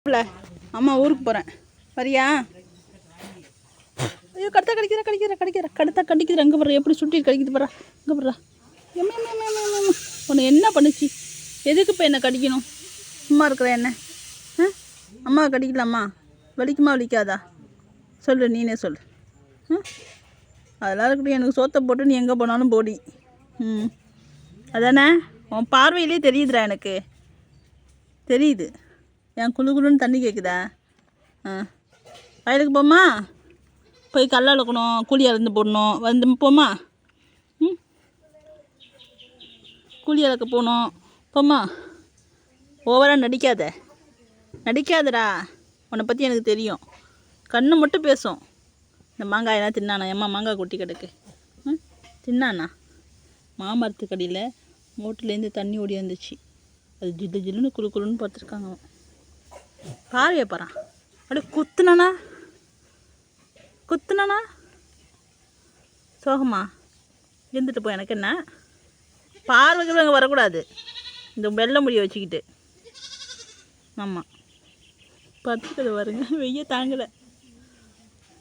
இல்லை அம்மா ஊருக்கு போகிறேன் வரியா? ஐயோ கடுத்தா கடுத்தா கடிக்குதுற அங்கே போடுற எப்படி சுட்டி கடிக்குது போடுறா இங்கே போடுறா. உன்னை என்ன பண்ணுச்சு? எதுக்கு இப்போ என்ன கடிக்கணும்? சும்மா இருக்கிற என்ன அம்மா கடிக்கலாமா? வலிக்குமா வலிக்காதா சொல்லு, நீனே சொல்லு. அதெல்லாம் இருக்கட்டும், எனக்கு சோத்தை போட்டு நீ எங்கே போனாலும் போடி. அதானே உன் பார்வையிலே தெரியுதுடா, எனக்கு தெரியுது. என் குளுன்னு தண்ணி கேட்குதா? வயலுக்கு போமா? போய் கல்ல அளக்கணும், கூலி அளந்து போடணும். வந்து போமா? கூலி அளக்க போகணும். போமா? ஓவராக நடிக்காதடா. உன்னை பற்றி எனக்கு தெரியும். கண்ணு மட்டும் பேசும். இந்த மாங்காயெல்லாம் தின்னானா? ஏம்மா மாங்காய் கொட்டி கிடக்கு. தின்னானா? மாமரத்துக்கடியில் மோட்டர்லேருந்து தண்ணி ஓடி வந்துச்சு. அது ஜில்லு ஜில்லுன்னு குளுன்னு பார்த்துருக்காங்க. பார்வையை பாறான். அப்படியே குத்துனானா சோகமா இருந்துட்டு போ. எனக்கு என்ன பார்வைகள் அங்கே வரக்கூடாது. இந்த வெள்ளை முடியை வச்சுக்கிட்டு. ஆமாம் பார்த்துக்கிறது வருங்க. வெய்ய தாங்கலை.